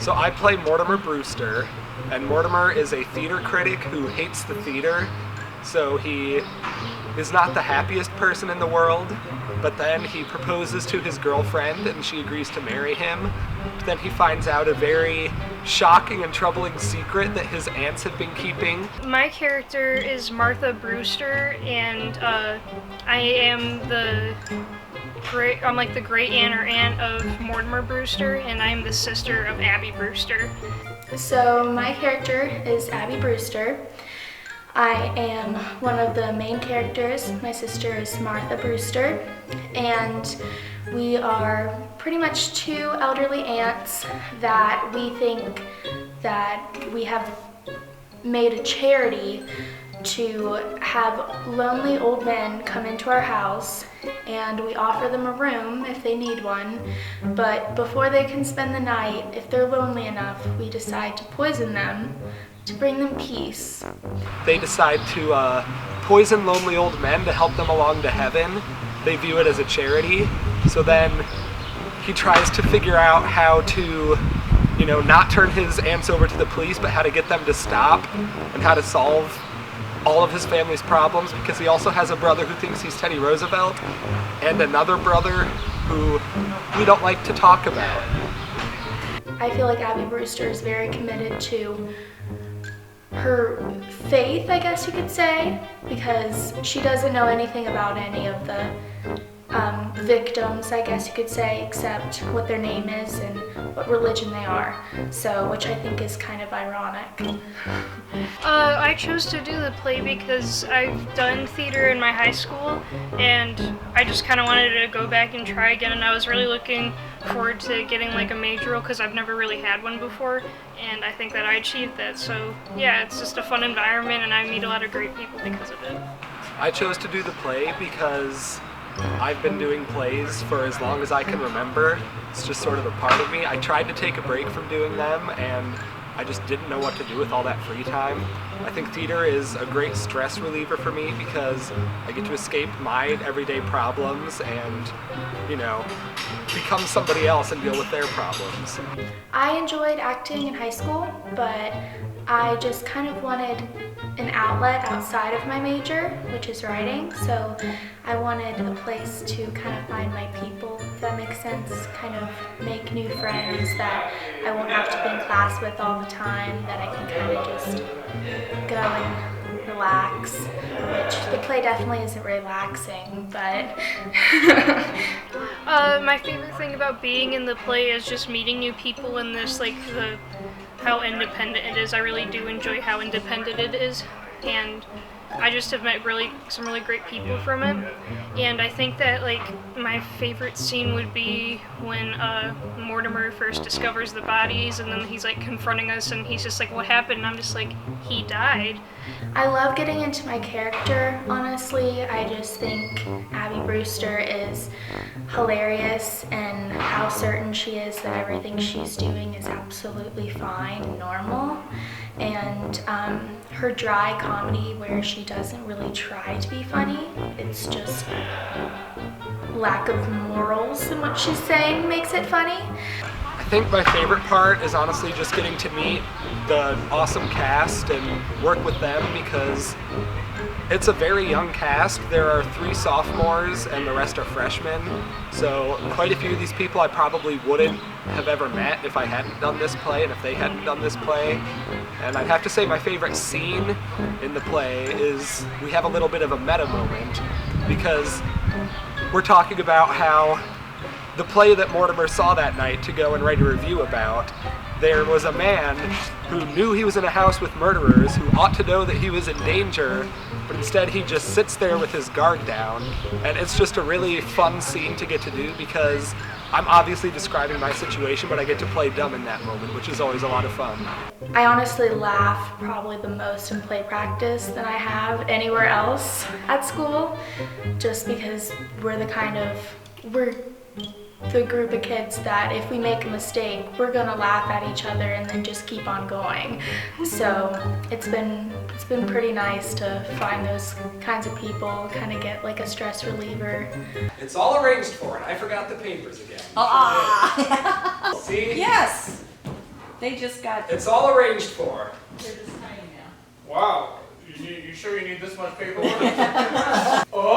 So I play Mortimer Brewster, and Mortimer is a theater critic who hates the theater. So he is not the happiest person in the world, but then he proposes to his girlfriend and she agrees to marry him. But then he finds out a very shocking and troubling secret that his aunts have been keeping. My character is Martha Brewster, and I am I'm like the great aunt or aunt of Mortimer Brewster, and I'm the sister of Abby Brewster. So my character is Abby Brewster. I am one of the main characters. My sister is Martha Brewster, and we are pretty much two elderly aunts that we think that we have made a charity to have lonely old men come into our house, and we offer them a room if they need one, but before they can spend the night, if they're lonely enough, we decide to poison them to bring them peace. They decide to poison lonely old men to help them along to heaven. They view it as a charity. So then he tries to figure out how to, not turn his aunts over to the police, but how to get them to stop and how to solve all of his family's problems, because he also has a brother who thinks he's Teddy Roosevelt and another brother who we don't like to talk about. I feel like Abby Brewster is very committed to her faith, I guess you could say, because she doesn't know anything about any of the victims, I guess you could say, except what their name is and what religion they are, so which I think is kind of ironic. I chose to do the play because I've done theater in my high school, and I just kind of wanted to go back and try again, and I was really looking forward to getting like a major role because I've never really had one before, and I think that I achieved that. So yeah, it's just a fun environment, and I meet a lot of great people because of it. I chose to do the play because I've been doing plays for as long as I can remember. It's just sort of a part of me. I tried to take a break from doing them, and I just didn't know what to do with all that free time. I think theater is a great stress reliever for me because I get to escape my everyday problems and, become somebody else and deal with their problems. I enjoyed acting in high school, but I just kind of wanted an outlet outside of my major, which is writing, so I wanted a place to kind of find my people, if that makes sense, kind of make new friends that I won't have to be in class with all the time, that I can kind of just go and relax, which the play definitely isn't relaxing, but... My favorite thing about being in the play is just meeting new people and this, how independent it is. I really do enjoy how independent it is, and I just have met some really great people from it. And I think that my favorite scene would be when Mortimer first discovers the bodies, and then he's confronting us, and he's just what happened? And I'm just he died. I love getting into my character, honestly. I just think Abby Brewster is hilarious, and how certain she is that everything she's doing is absolutely fine and normal. And her dry comedy where she doesn't really try to be funny, it's just lack of morals in what she's saying makes it funny. I think my favorite part is honestly just getting to meet the awesome cast and work with them because it's a very young cast. There are 3 sophomores and the rest are freshmen, so quite a few of these people I probably wouldn't have ever met if I hadn't done this play and if they hadn't done this play. And I'd have to say my favorite scene in the play is we have a little bit of a meta moment because we're talking about how the play that Mortimer saw that night to go and write a review about, there was a man who knew he was in a house with murderers, who ought to know that he was in danger, but instead he just sits there with his guard down. And it's just a really fun scene to get to do because I'm obviously describing my situation, but I get to play dumb in that moment, which is always a lot of fun. I honestly laugh probably the most in play practice than I have anywhere else at school, just because we're the group of kids that if we make a mistake, we're gonna laugh at each other and then just keep on going. So it's been pretty nice to find those kinds of people, kind of get a stress reliever. It's all arranged for, and I forgot the papers again. Ah! See? Yes! They just got. It's all arranged for. They're just signing now. Wow. You sure you need this much paperwork? Oh,